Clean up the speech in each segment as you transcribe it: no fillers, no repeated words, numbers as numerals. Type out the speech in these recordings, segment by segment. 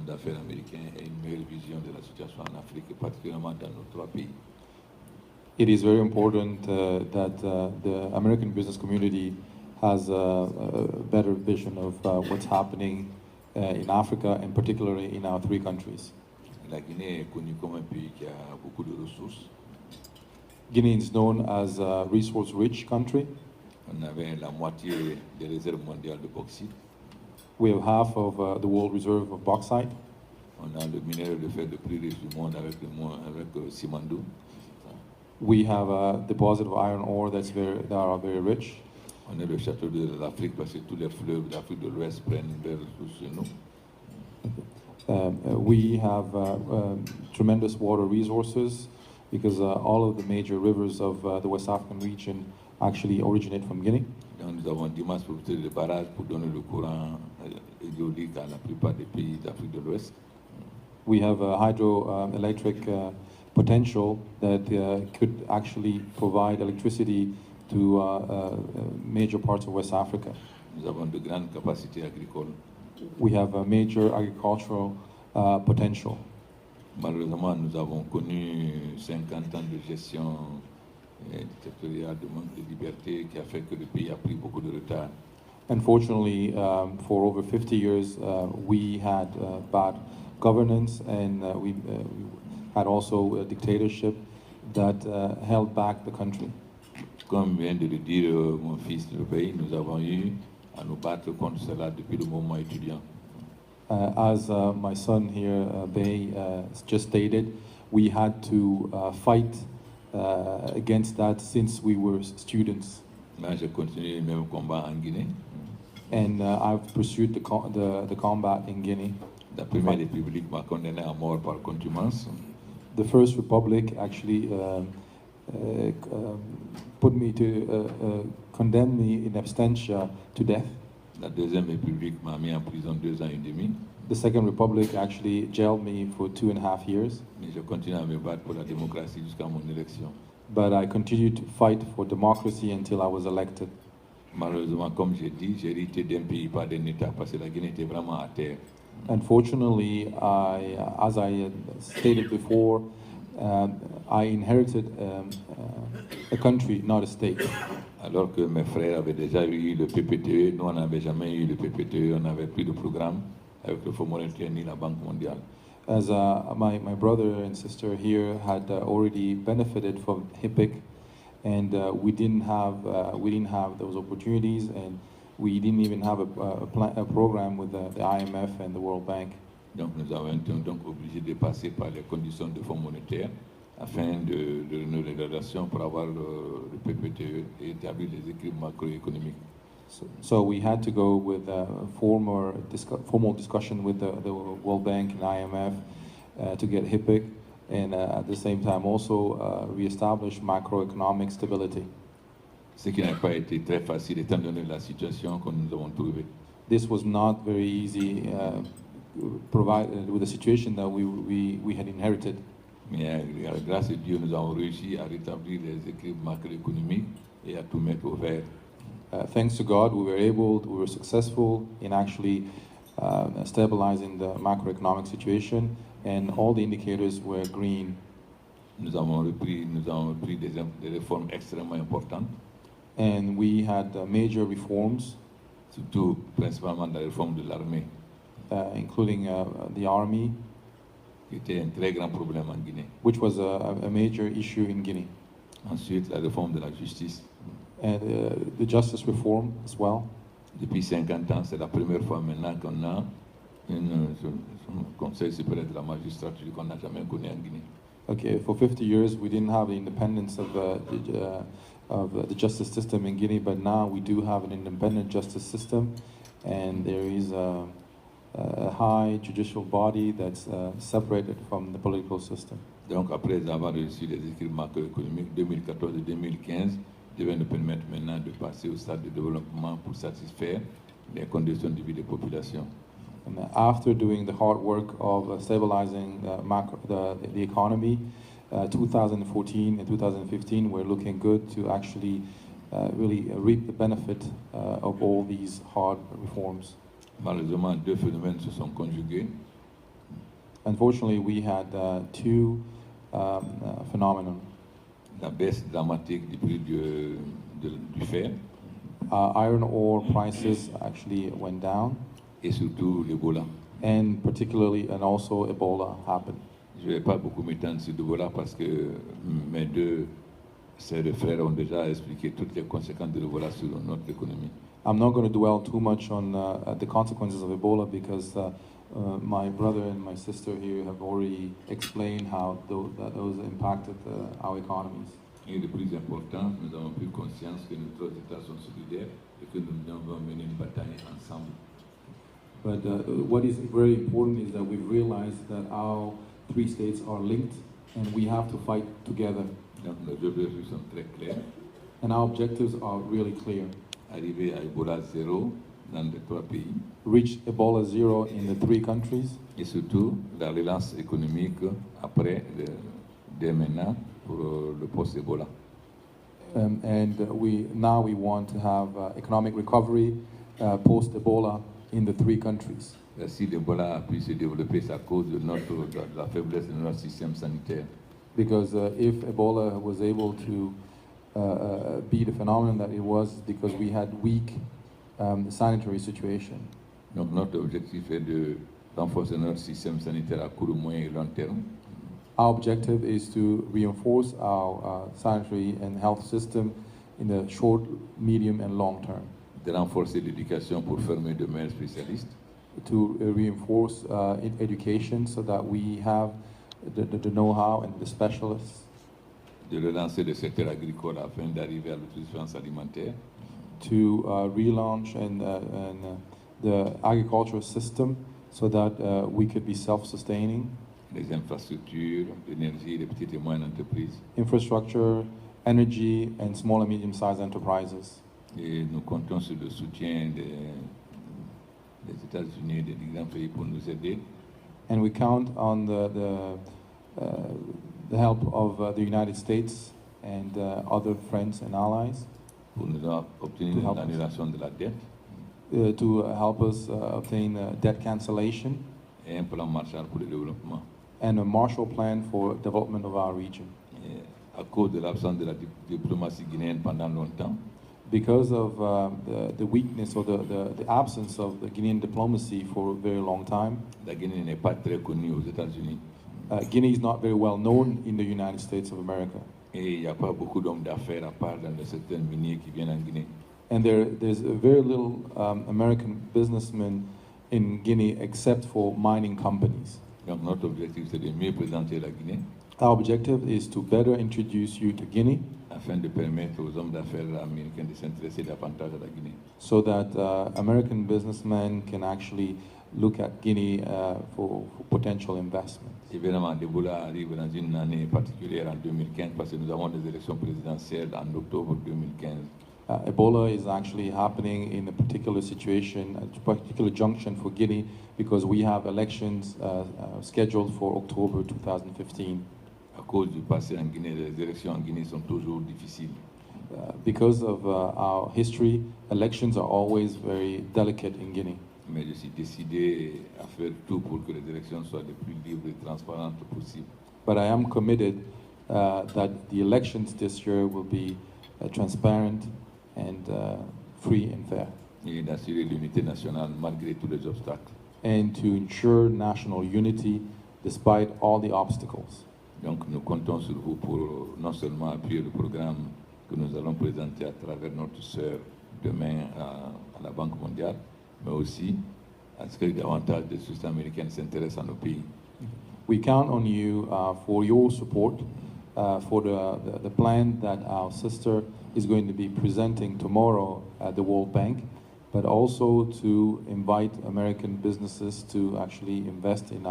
homme d'affaires américain ait une meilleure vision de la situation en Afrique, et particulièrement dans nos trois pays. It is very important that the American business community has a better vision of what's happening in Africa, and particularly in our three countries. La Guinée est connue comme un pays qui a beaucoup de ressources. Guinea is known as a resource-rich country. On avait la moitié des réserves mondiales de bauxite. We have half of the world reserve of bauxite. On a le minerai de fer le plus riche du monde avec Simandou. We have a deposit of iron ore that are very rich. On est le château de l'Afrique parce que tous les fleuves d'Afrique de l'Ouest prennent leurs ressources chez nous. We have tremendous water resources because all of the major rivers of the West African region actually originate from Guinea. Donc nous avons d'immenses propriétés de barrages pour donner le courant hydraulique à la plupart des pays d'Afrique de l'Ouest. We have a hydroelectric potential that could actually provide electricity to major parts of West Africa. Nous avons de grandes capacités agricoles. We have a major agricultural potential. Malheureusement, nous avons connu 50 ans de gestion dictatoriale, de manque de liberté qui a fait que le pays a pris beaucoup de retard. Unfortunately, for over 50 years, we had bad governance, and we had also a dictatorship that held back the country. Comme vient de le dire mon fils du pays, nous avons eu à nous battre contre cela depuis le moment étudiant. As my son here, Bay, just stated, we had to fight against that since we were students. Là, j'ai continué le même combat en Guinée. And I've pursued the combat in Guinea. La première république m'a condamné à mort par contumace. The First Republic actually condemned me in absentia to death. La deuxième république m'a mis en prison 2 ans et demi. The Second Republic actually jailed me for 2.5 years. Mais je continue à me battre pour la démocratie jusqu'à mon élection. But I continued to fight for democracy until I was elected. Malheureusement, comme j'ai dit, j'ai hérité d'un pays, pas d'un État, parce que la Guinée était vraiment à terre. Unfortunately, as I stated before, I inherited a country, not a state. Alors que mes frères avaient déjà eu le PPTE, nous on n'avait jamais eu le PPTE, on n'avait plus de programme avec le Fonds monétaire ni la Banque mondiale. As my brother and sister here had already benefited from HIPC, and we didn't have those opportunities, and we didn't even have a program with the IMF and the World Bank. Donc nous avons été donc obligés de passer par les conditions de Fonds monétaire afin de renouer les relations pour avoir le PPTE et établir les équilibres macroéconomiques. So we had to go with a formal discussion with the World Bank and IMF to get HIPC, and at the same time also reestablish macroeconomic stability. Ce qui n'a pas été très facile étant donné la situation que nous avons trouvée. This was not very easy, provided with the situation that we had inherited. Mais grâce à Dieu, nous avons réussi à rétablir les équilibres macroéconomiques et à tout mettre au vert. Thanks to God, we were successful in actually stabilizing the macroeconomic situation, and all the indicators were green. Nous avons repris des réformes extrêmement importantes. And we had major reforms, surtout principalement la réforme de l'armée, including the army, qui était un très grand problème en Guinée. Which was a major issue in Guinea. Ensuite, la réforme de la justice. And the justice reform as well. Depuis 50 ans, c'est la première fois maintenant qu'on a un conseil supérieur de la magistrature qu'on n'a jamais connu en Guinée. Okay, for 50 years we didn't have the independence of the justice system in Guinea, but now we do have an independent justice system, and there is a high judicial body that's separated from the political system. Donc après avoir réussi les équilibres macroéconomiques 2014 et 2015, devait nous permettre maintenant de passer au stade de développement pour satisfaire les conditions de vie des populations. And after doing the hard work of stabilizing the economy, 2014 and 2015 were looking good to actually really reap the benefit of all these hard reforms. Malheureusement, deux phénomènes se sont conjugués. Unfortunately, we had two phenomena. La baisse dramatique du prix du fer Iron ore prices actually went down, et surtout l'Ebola. and particularly, and also Ebola happened. Je ne vais pas beaucoup m'étendre sur l'Ebola parce que mes deux sœurs et frères ont déjà expliqué toutes les conséquences de l'Ebola sur notre économie. I'm not going to dwell too much on the consequences of Ebola because my brother and my sister here have already explained how those impacted our economies. Et le plus important, nous avons pris conscience que nos trois États sont solidaires et que nous devons mener une bataille ensemble. But what is very important is that we've realized that our three states are linked and we have to fight together. Donc nos objectifs sont très clairs. And our objectives are really clear. Arriver à Ebola zéro dans les trois pays Reach Ebola zero in the three countries, et surtout la relance économique après, dès maintenant, pour le post-Ebola. and we want to have economic recovery post-Ebola in the three countries. Si l'Ebola a pu se développer, c'est à cause de la faiblesse de notre système sanitaire. Because if Ebola was able to be the phenomenon that it was, because we had weak sanitary situation. Donc notre objectif est de renforcer notre système sanitaire à court, moyen et long terme. Our objective is to reinforce our sanitary and health system in the short, medium, and long term. De renforcer l'éducation pour former de meilleurs spécialistes. To reinforce education so that we have the know-how and the specialists. De relancer le secteur agricole afin d'arriver à l'autosuffisance alimentaire. To relaunch and the agricultural system so that we could be self-sustaining. Les infrastructures, l'énergie, les petites et moyennes entreprises. Infrastructure, energy, and small and medium-sized enterprises. Et nous comptons sur le soutien des États-Unis et des grands pays pour nous aider. And we count on the help of the United States and other friends and allies Pour nous obtenir l'annulation de la dette to help us obtain debt cancellation et un plan Marshall pour le développement. and a Marshall Plan for development of our region. Et à cause de l'absence de la diplomatie guinéenne pendant longtemps, Because of the weakness or the absence of the Guinean diplomacy for a very long time, la Guinée n'est pas très connue aux États-Unis. Guinea is not very well known in the United States of America. Et il n'y a pas beaucoup d'hommes d'affaires à part dans le secteur minier qui viennent en Guinée. And there's very little American businessmen in Guinea except for mining companies. Donc notre objectif, c'est de mieux présenter la Guinée Our objective is to better introduce you to Guinea afin de permettre aux hommes d'affaires américains de s'intéresser davantage à la Guinée. so that American businessmen can actually look at Guinea for potential investments. Évidemment, l'Ebola arrive dans une année particulière en 2015 parce que nous avons des élections présidentielles en octobre 2015. Ebola is actually happening in a particular situation, a particular junction for Guinea, because we have elections scheduled for October 2015. À cause du passé en Guinée, les élections en Guinée sont toujours difficiles. Because of our history, elections are always very delicate in Guinea. Mais je suis décidé à faire tout pour que les élections soient les plus libres et transparentes possible. But I am committed that the elections this year will be transparent and free and fair, Et d'assurer l'unité nationale malgré tous les obstacles. and to ensure national unity despite all the obstacles. Donc nous comptons sur vous pour non seulement appuyer le programme que nous allons présenter à travers notre sœur demain à la Banque mondiale, mais aussi à ce que davantage de sociétés américaines s'intéressent à nos pays. We count on you for your support for the plan that our sister is going to be presenting tomorrow at the World Bank, but also to invite American businesses to actually invest in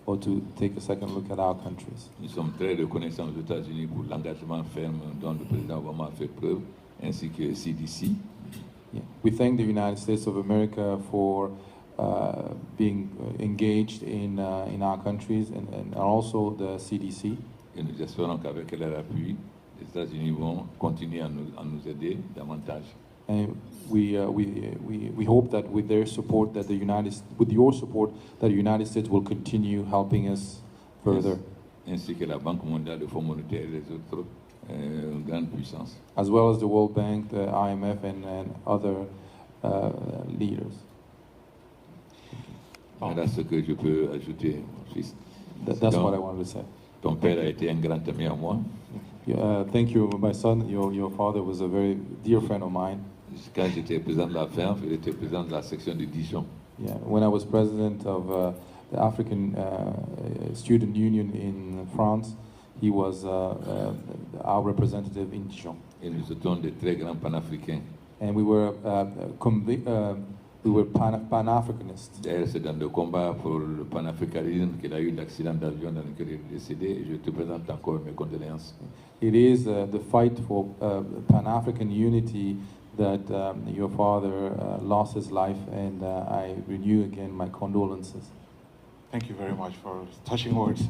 or to take a second look at our countries. Nous sommes très reconnaissants aux États-Unis pour l'engagement ferme dont le président Obama a fait preuve, ainsi que CDC. Yeah. We thank the United States of America for being engaged in our countries and also the CDC. Et nous espérons qu'avec leur appui, les États-Unis vont continuer à nous aider davantage. And we hope that with their support, that with your support, that the United States will continue helping us further. Ainsi que la Banque mondiale, le Fonds monétaire et les autres grandes puissances. As well as the World Bank, the IMF, and other leaders. Voilà ce que je peux ajouter, mon fils. That's what I wanted to say. Ton père a été un grand ami à moi. Thank you, my son. Your father was a very dear friend of mine. Quand j'étais président de la FENF, il était président de la section de Dijon. Yeah, when I was president of the African Student Union in France, he was our representative in Dijon. Et nous étions des très grands panafricains. And we were pan-Africanists. D'ailleurs, c'est dans le combat pour le panafricanisme qu'il a eu l'accident d'avion dans lequel il est décédé. Et je te présente encore mes condoléances. It is the fight for Pan-African unity that your father lost his life, and I renew again my condolences. Thank you very much for touching words.